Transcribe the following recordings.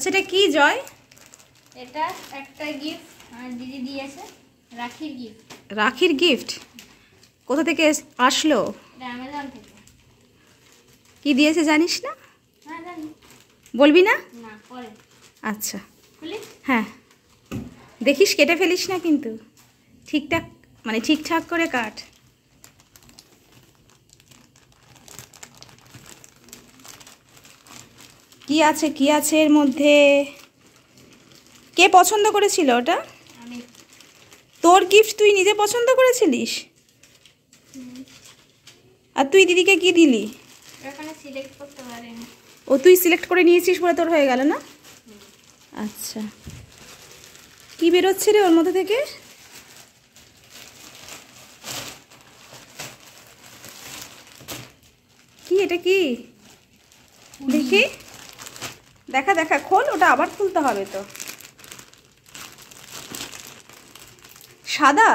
আচ্ছা এটা কি জয়? এটা একটা গিফট আমার দিদি দিয়েছে, রাখির গিফট। রাখির গিফট? কোথা থেকে আসলো? এটা অ্যামাজন থেকে। কি দিয়েছে জানিস না? হ্যাঁ জানি। বলবি না? না পরে। আচ্ছা খুলি? হ্যাঁ, দেখিস কেটে ফেলিস না কিন্তু, ঠিকঠাক মানে ঠিকঠাক করে কাট। কি আছে কি আছে এর মধ্যে? কে পছন্দ করেছিল ওটা? আমি। তোর গিফট তুই নিজে পছন্দ করেছিলিস? আর তুই দিদিকে কি দিলি? এখানে সিলেক্ট করতে পারিনি। ও তুই সিলেক্ট করে নিয়েছিস বলে তোর হয়ে গেল না? আচ্ছা, কি বেরোচ্ছে রে ওর মধ্যে থেকে? কি এটা কি দেখি, দেখা দেখা খোল, ওটা আবার খুলতে হবে তো। সাদা?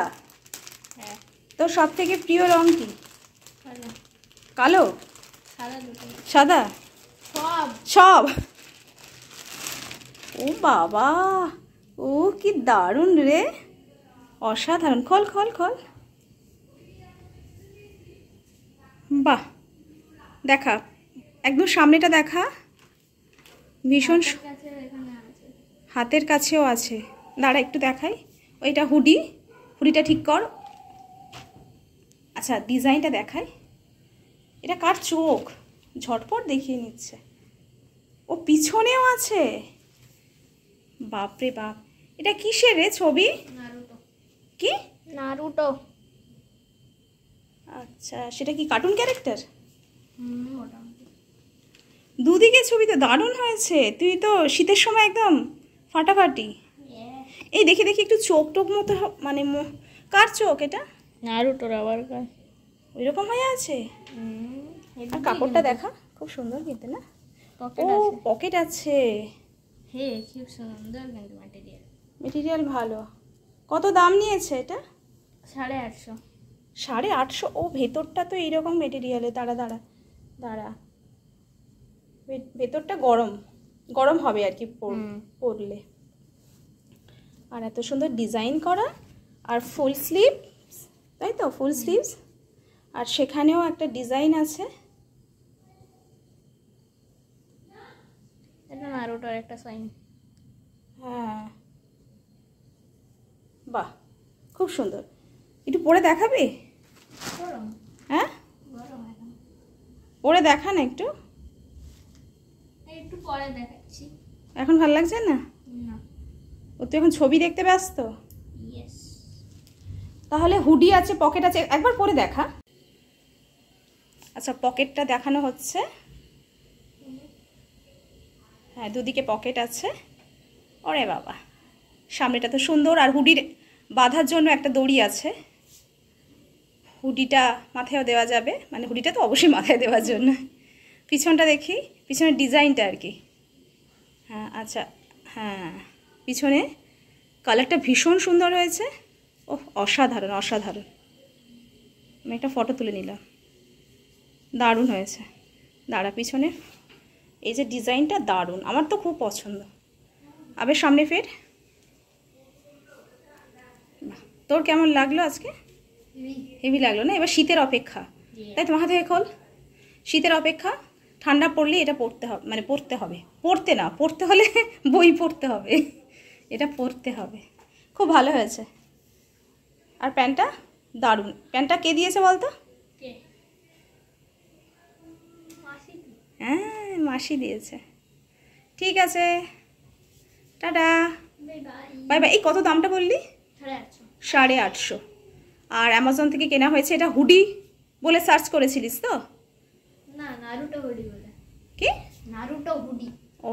হ্যাঁ। তোর সব থেকে প্রিয় রং কি? কালো। কালো? সাদা দুটো। সাদা? সব। সব? ও বাবা, ও কি দারুণ রে, অসাধারণ। খোল খোল খোল, বাহ, দেখা একদম সামনেটা দেখা, ভীষণ এখানে আছে। হাতের কাছেও আছে। দাঁড়া একটু দেখাই। ওইটা হুডি, হুডিটা ঠিক কর। আচ্ছা ডিজাইনটা দেখাই। এটা কার চোখ? ঝটপট দেখিয়ে নিচ্ছে। ও পিছনেও আছে, বাপরে বাপ। এটা কিসের রে ছবি? নারুটো। কি? নারুটো। আচ্ছা, সেটা কি কার্টুন ক্যারেক্টার? মোটামুটি। দুদিকে ছবি তো দারুণ হয়েছে। তুই তো শীতের সময় একদম ফাটাফাটি। এই দেখি দেখি একটু চোখ টোক মতো মানে কার চোখ এটা? নারুটোর আবার ওই রকম হয়ে আছে। আর কাপড়টা দেখা, খুব সুন্দর কিন্তু না? পকেট ও আছে। পকেট আছে। হে খুব সুন্দর কিন্তু ম্যাটেরিয়াল। মেটেরিয়াল ভালো। কত দাম নিয়েছে এটা? 850। 850? ও ভেতরটা তো এইরকম মেটেরিয়ালে। দাঁড়া দাঁড়া দাঁড়া, ভেতরটা গরম গরম হবে আর কি পরলে। আর এত সুন্দর ডিজাইন করা, আর ফুল স্লিভ, তাই তো? ফুল স্লিভস, আর সেখানেও একটা ডিজাইন আছে। এটা নারুটোর একটা সাইন। হ্যাঁ, বাহ, খুব সুন্দর। একটু পরে দেখাবি? গরম। হ্যাঁ গরম এখন। পরে দেখা না একটু। একটু পরে দেখাচ্ছি। এখন ভালো লাগছে না? না। ও তুই এখন ছবি দেখতে ব্যস্ত। ইয়েস। তাহলে হুডি আছে, পকেট আছে, একবার পরে দেখা। আচ্ছা পকেটটা দেখানো হচ্ছে। হ্যাঁ দুদিকে পকেট আছে। ওরে বাবা, সামনেটা তো সুন্দর। আর হুডির বাঁধার জন্য একটা দড়ি আছে। হুডিটা মাথায়ও দেওয়া যাবে, মানে হুডিটা তো অবশ্যই মাথায় দেওয়ার জন্য। পিছনটা দেখি, পিছনের ডিজাইনটা আর কি। হ্যাঁ আচ্ছা, হ্যাঁ পিছনে কালারটা ভীষণ সুন্দর হয়েছে। ও অসাধারণ অসাধারণ। আমি একটা ফটো তুলে নিলাম, দারুণ হয়েছে। দাঁড়া, পিছনে এই যে ডিজাইনটা দারুণ, আমার তো খুব পছন্দ। আবার সামনে ফের। তোর কেমন লাগলো আজকে? হেভি লাগলো না? এবার শীতের অপেক্ষা, তাই তো? মাথা থেকে খোল। শীতের অপেক্ষা, ঠান্ডা পড়লে এটা পড়তে হবে, মানে পড়তে হবে, পড়তে না, পড়তে হলে বই পড়তে হবে, এটা পড়তে হবে। খুব ভালো হয়েছে। আর প্যান্টটা দারুণ। প্যান্টটা কে দিয়েছে বলতো? হ্যাঁ মাসি দিয়েছে। ঠিক আছে, টাটা, বাই বাই। এই কত দামটা বললি? 850। আর অ্যামাজন থেকে কেনা হয়েছে। এটা হুডি বলে সার্চ করেছিলিস তো? না, নারুটো হুডি বলে। কি? Naruto hoodie. ও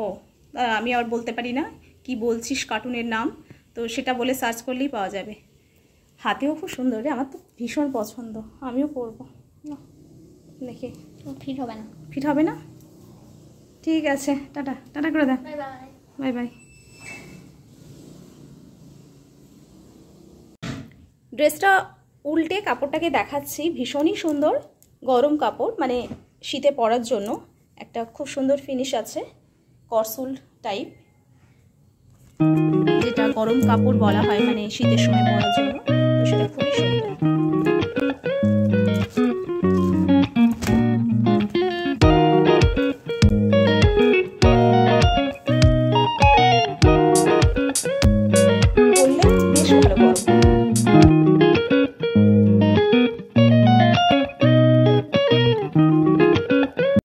আমি আবার বলতে পারি না কি বলছিস কার্টুনের নাম, তো সেটা বলে সার্চ করলেই পাওয়া যাবে। হাতেও খুব সুন্দর রে, আমার তো ভীষণ পছন্দ, আমিও পরবো। দেখি ফিট হবে না। ফিট হবে না? ঠিক আছে, টাটা, টাটা করে দাও। Bye bye. Bye bye. ড্রেসটা উল্টে কাপড়টাকে দেখাচ্ছি, ভীষণই সুন্দর। গরম কাপড়, মানে শীতে পরার জন্য একটা খুব সুন্দর ফিনিশ আছে, করসুল টাইপ। যেটা গরম কাপড় বলা হয়, মানে শীতের সময় পরার জন্য।